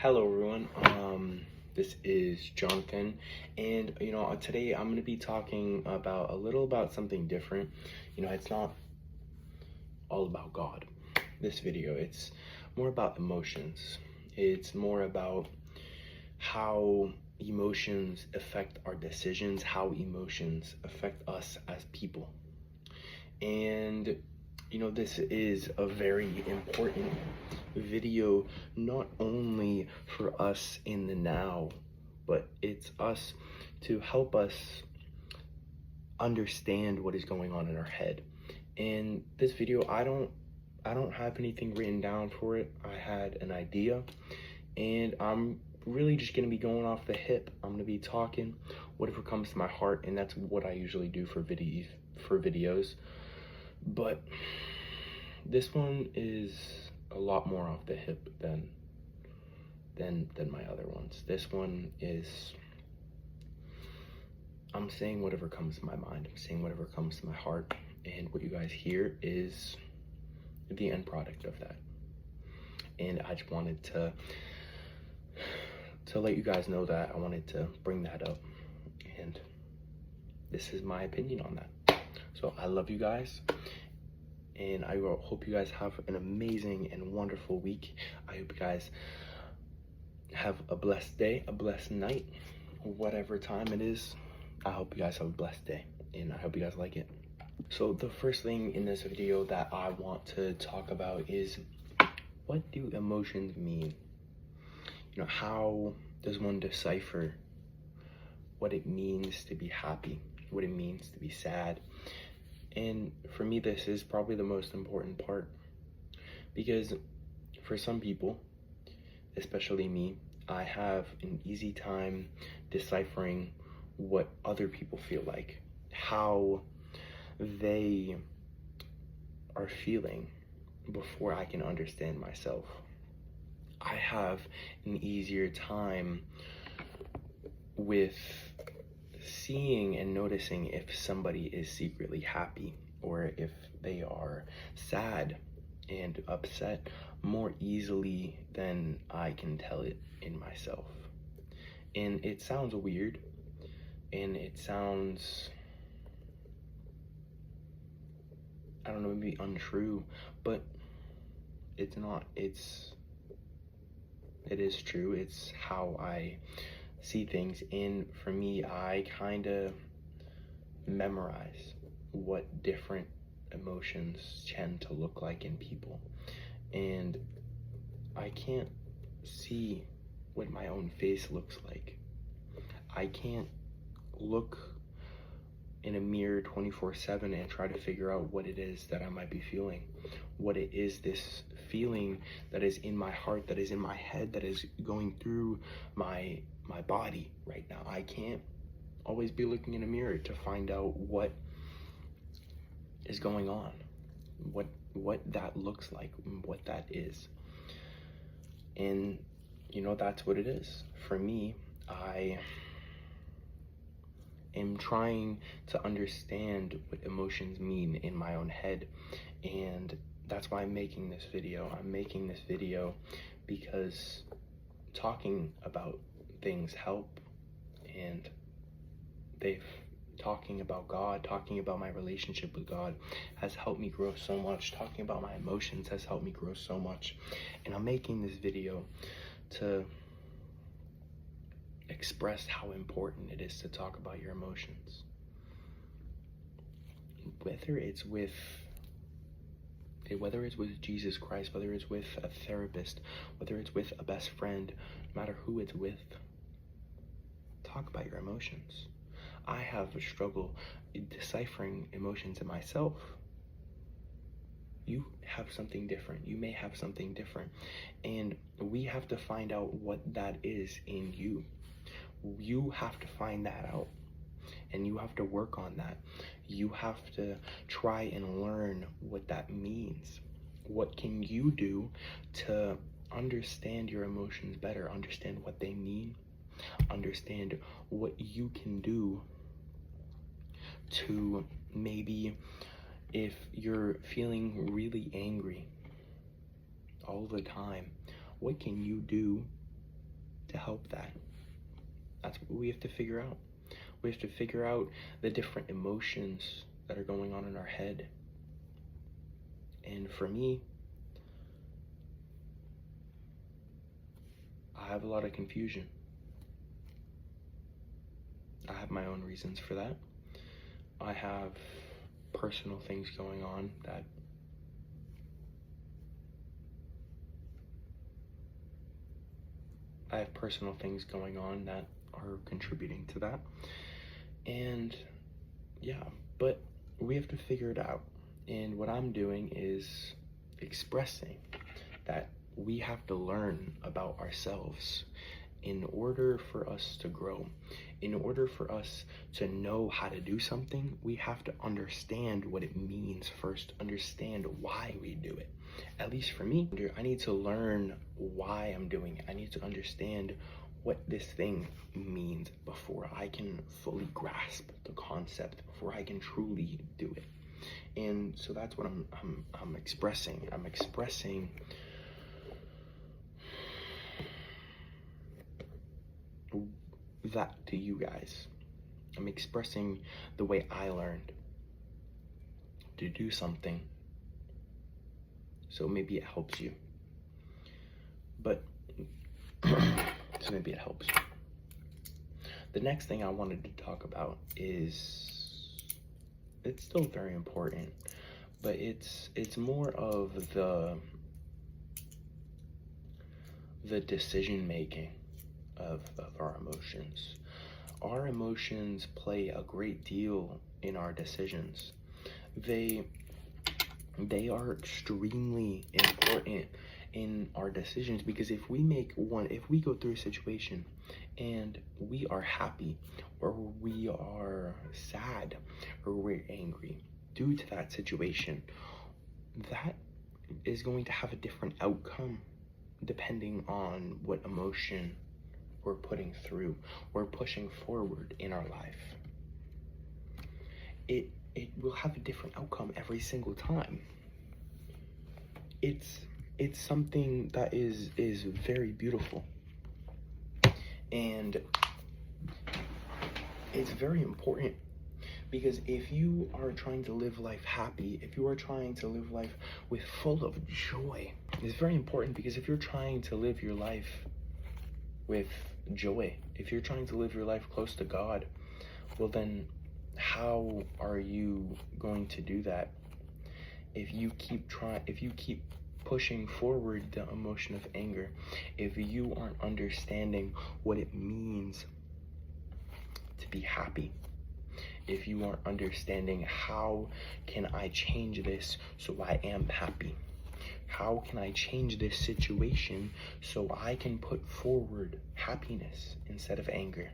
Hello everyone, this is Jonathan, and today I'm going to be talking about about something different. It's not all about God. This video, it's more about emotions. It's more about how emotions affect our decisions, how emotions affect us as people. And this is a very important video, not only for us in the now, but it's us to help us understand what is going on in our head. In this video, I don't have anything written down for it. I had an idea, and I'm really just going to be going off the hip. I'm going to be talking whatever comes to my heart, and that's what I usually do for videos. But this one is a lot more off the hip than my other ones. This one is, I'm saying whatever comes to my mind. I'm saying whatever comes to my heart, and what you guys hear is the end product of that. And I just wanted to let you guys know that. I wanted to bring that up, and this is my opinion on that. So I love you guys, and I hope you guys have an amazing and wonderful week. I hope you guys have a blessed day, a blessed night, whatever time it is. I hope you guys have a blessed day, and I hope you guys like it. So the first thing in this video that I want to talk about is, what do emotions mean? How does one decipher what it means to be happy, what it means to be sad? And for me, this is probably the most important part, because for some people, especially me, I have an easy time deciphering what other people feel like, how they are feeling, before I can understand myself. I have an easier time with seeing and noticing if somebody is secretly happy or if they are sad and upset more easily than I can tell it in myself. And it sounds weird, and it sounds, I don't know, maybe untrue, but it's not. It is true. It's how I see things. And for me, I kind of memorize what different emotions tend to look like in people. And I can't see what my own face looks like. I can't look in a mirror 24/7 and try to figure out what it is that I might be feeling, what it is, this feeling that is in my heart, that is in my head, that is going through my body right now. I can't always be looking in a mirror to find out what is going on, what that looks like, what that is. And that's what it is. For me, I am trying to understand what emotions mean in my own head, and that's why I'm making this video. I'm making this video because talking about things help, and talking about God, talking about my relationship with God has helped me grow so much. Talking about my emotions has helped me grow so much. And I'm making this video to express how important it is to talk about your emotions. Whether it's with Jesus Christ, whether it's with a therapist, whether it's with a best friend, no matter who it's with, talk about your emotions. I have a struggle deciphering emotions in myself. You have something different. You may have something different. And we have to find out what that is in you. You have to find that out. And you have to work on that. You have to try and learn what that means. What can you do to understand your emotions better, understand what they mean, understand what you can do to maybe, if you're feeling really angry all the time, what can you do to help that. That's what we have to figure out. We have to figure out the different emotions that are going on in our head. And for me, I have a lot of confusion. I have my own reasons for that. I have personal things going on that are contributing to that. And yeah, but we have to figure it out. And what I'm doing is expressing that we have to learn about ourselves in order for us to grow. In order for us to know how to do something, we have to understand what it means first, understand why we do it. At least for me, I need to learn why I'm doing it. I need to understand what this thing means before I can fully grasp the concept, before I can truly do it. And so that's what I'm expressing. I'm expressing that to you guys. I'm expressing the way I learned to do something. So maybe it helps you. But so maybe it helps you. The next thing I wanted to talk about is, it's still very important, but it's more of the decision making of our emotions. Our emotions play a great deal in our decisions. They are extremely important in our decisions, because if we go through a situation and we are happy, or we are sad, or we're angry due to that situation, that is going to have a different outcome depending on what emotion we're putting through, we're pushing forward in our life. It will have a different outcome every single time. It's something that is very beautiful, and it's very important, because if you are trying to live life happy, if you are trying to live life with full of joy, it's very important, because if you're trying to live your life with joy, if you're trying to live your life close to God, well then how are you going to do that if you keep pushing forward the emotion of anger, if you aren't understanding what it means to be happy, if you aren't understanding how can I change this so I am happy? How can I change this situation so I can put forward happiness instead of anger?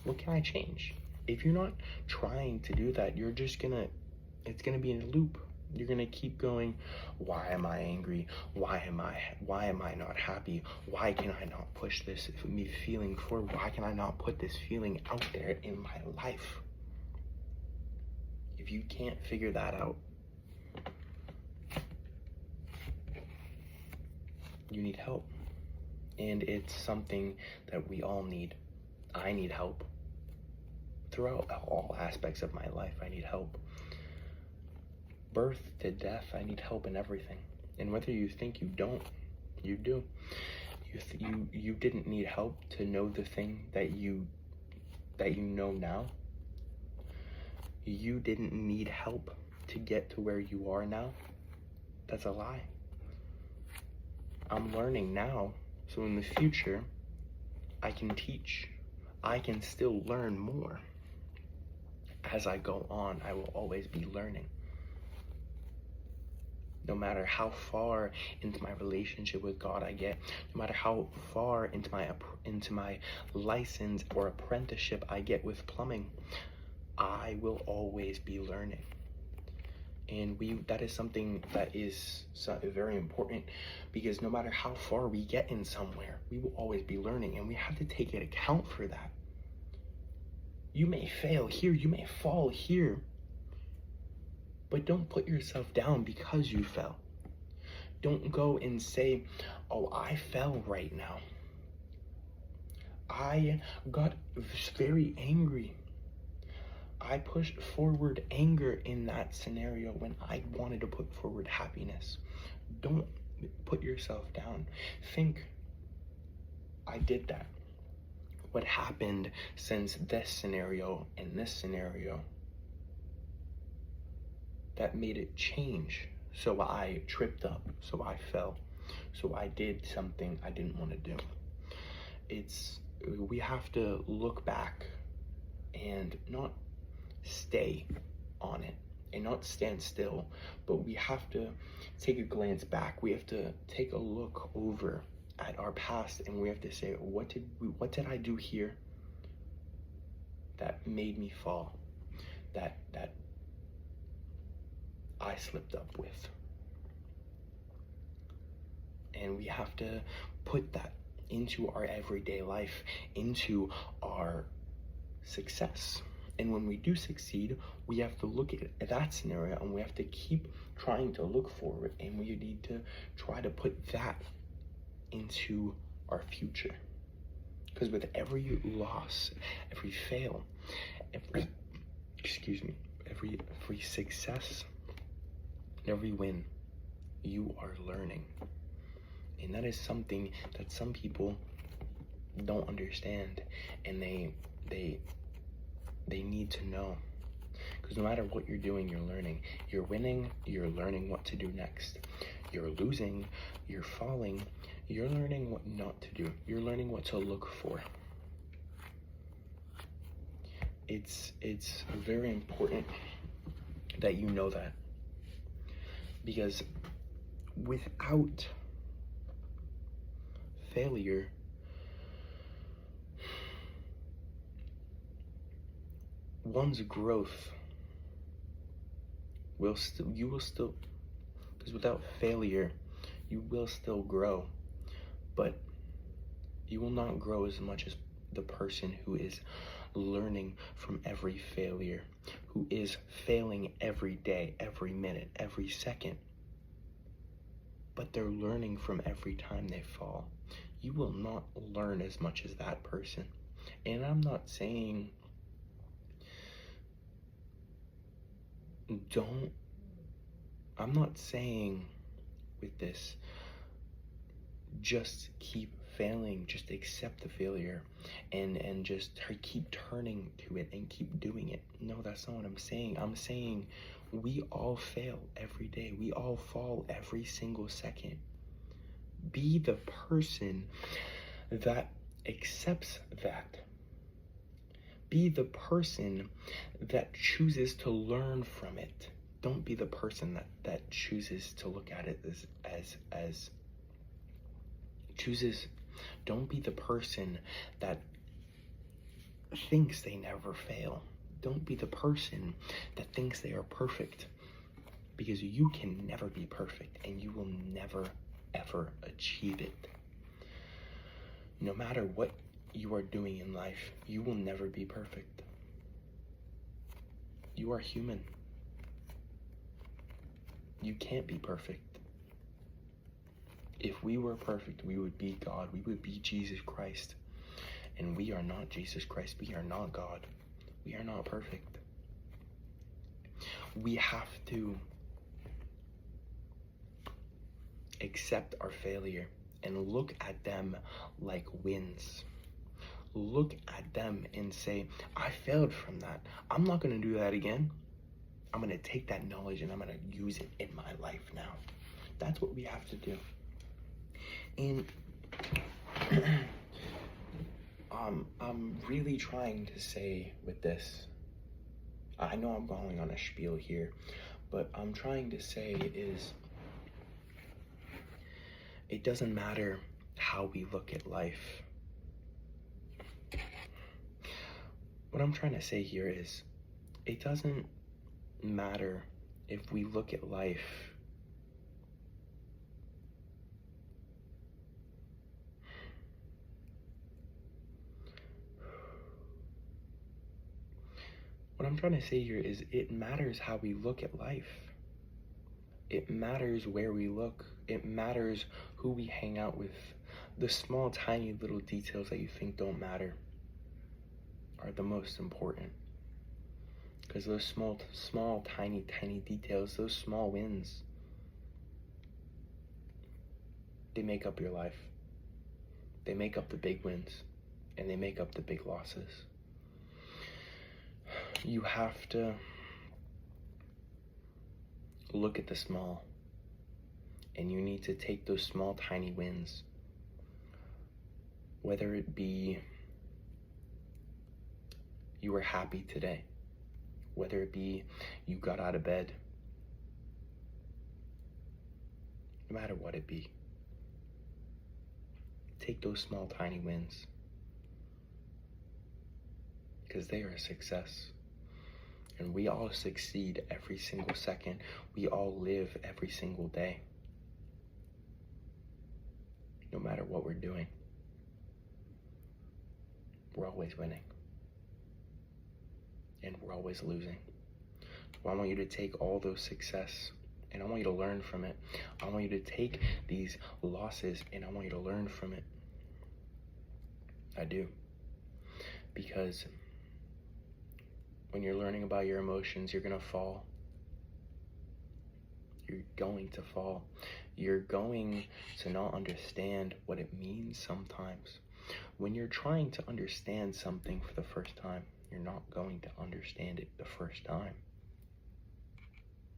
What can I change? If you're not trying to do that, it's gonna be in a loop. You're gonna keep going, why am I angry? Why am I not happy? Why can I not push this me feeling forward? Why can I not put this feeling out there in my life? If you can't figure that out, you need help. And it's something that we all need. I need help. Throughout all aspects of my life, I need help. Birth to death, I need help in everything. And whether you think you don't, you do. You didn't need help to know the thing that you know now. You didn't need help to get to where you are now. That's a lie. I'm learning now, so in the future, I can teach. I can still learn more. As I go on, I will always be learning. No matter how far into my relationship with God I get, no matter how far into my license or apprenticeship I get with plumbing, I will always be learning. And that is something that is very important, because no matter how far we get in somewhere, we will always be learning, and we have to take into account for that. You may fail here, you may fall here, but don't put yourself down because you fell. Don't go and say, oh, I fell right now. I got very angry. I pushed forward anger in that scenario when I wanted to put forward happiness. Don't put yourself down. Think, I did that. What happened since this scenario and this scenario that made it change? So I tripped up, so I fell, so I did something I didn't want to do. We have to look back and not stay on it and not stand still, but we have to take a glance back. We have to take a look over at our past, and we have to say, what did I do here that made me fall, that I slipped up with? And we have to put that into our everyday life, into our success. And when we do succeed, we have to look at that scenario, and we have to keep trying to look forward, and we need to try to put that into our future. Because with every loss, every fail, every success, every win, you are learning. And that is something that some people don't understand, and they need to know. Because no matter what you're doing, you're learning. You're winning, you're learning what to do next. You're losing, you're falling, you're learning what not to do. You're learning what to look for. It's very important that you know that. Because without failure, one's growth you will still, because without failure, you will still grow, but you will not grow as much as the person who is learning from every failure, who is failing every day, every minute, every second, but they're learning from every time they fall. You will not learn as much as that person. And I'm not saying with this, just keep failing, just accept the failure and just keep turning to it and keep doing it. No, that's not what I'm saying. I'm saying we all fail every day. We all fall every single second. Be the person that accepts that. Be the person that chooses to learn from it. Don't be the person that chooses to look at it as chooses. Don't be the person that thinks they never fail. Don't be the person that thinks they are perfect, because you can never be perfect, and you will never ever achieve it. No matter what you are doing in life, you will never be perfect. You are human. You can't be perfect. If we were perfect, we would be God. We would be Jesus Christ. And we are not Jesus Christ. We are not God. We are not perfect. We have to accept our failure and look at them like wins. Look at them and say, I failed from that. I'm not going to do that again. I'm going to take that knowledge and I'm going to use it in my life now. That's what we have to do. And I'm really trying to say with this, I know I'm going on a spiel here, but I'm trying to say is, it doesn't matter how we look at life. What I'm trying to say here is, it doesn't matter if we look at life What I'm trying to say here is, it matters how we look at life. It matters where we look. It matters who we hang out with. The small, tiny little details that you think don't matter are the most important. Because those small, tiny details, those small wins, they make up your life. They make up the big wins, and they make up the big losses. You have to look at the small, and you need to take those small, tiny wins, whether it be you were happy today, whether it be you got out of bed, no matter what it be, take those small, tiny wins, because they are a success. And we all succeed every single second. We all live every single day, no matter what we're doing. We're always winning, and we're always losing. So I want you to take all those success, and I want you to learn from it. I want you to take these losses, and I want you to learn from it. I do. Because when you're learning about your emotions, you're gonna fall. You're going to fall. You're going to not understand what it means sometimes. When you're trying to understand something for the first time, you're not going to understand it the first time.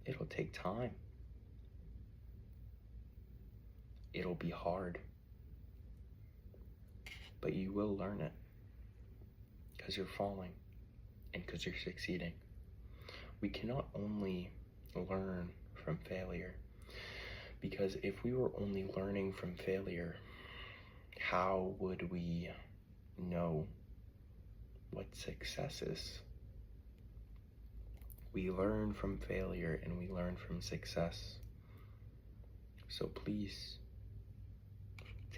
It'll take time. It'll be hard. But you will learn it, because you're falling and because you're succeeding. We cannot only learn from failure, because if we were only learning from failure, how would we know what success is? We learn from failure and we learn from success. So please,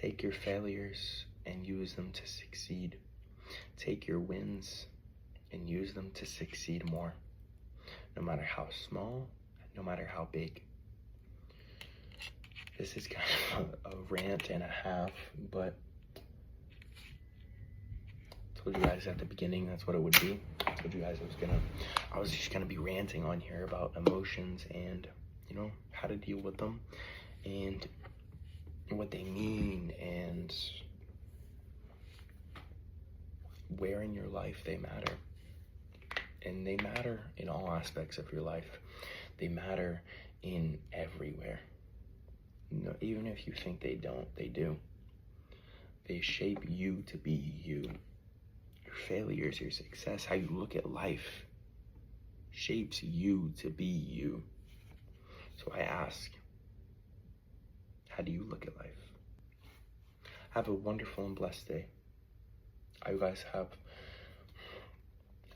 take your failures and use them to succeed. Take your wins and use them to succeed more, no matter how small, no matter how big. This is kind of a rant and a half, but I told you guys at the beginning that's what it would be. I told you guys I was just gonna be ranting on here about emotions and, you know, how to deal with them and what they mean and where in your life they matter. And they matter in all aspects of your life. They matter in everywhere. No, even if you think they don't, they do. They shape you to be you. Your failures, your success, how you look at life shapes you to be you. So I ask, how do you look at life? Have a wonderful and blessed day. I hope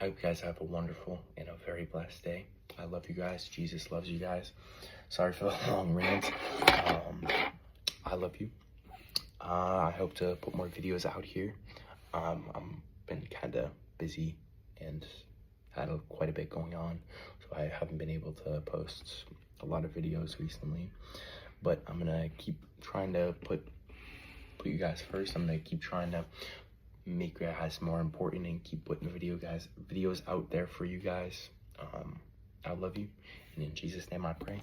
you guys have a wonderful and a very blessed day. I love you guys. Jesus loves you guys. Sorry for the long rant. I love you. I hope to put more videos out here. I'm been kind of busy and had quite a bit going on, so I haven't been able to post a lot of videos recently. But I'm gonna keep trying to put you guys first. I'm gonna keep trying to make you guys more important and keep putting videos out there for you guys. I love you, and in Jesus' name I pray.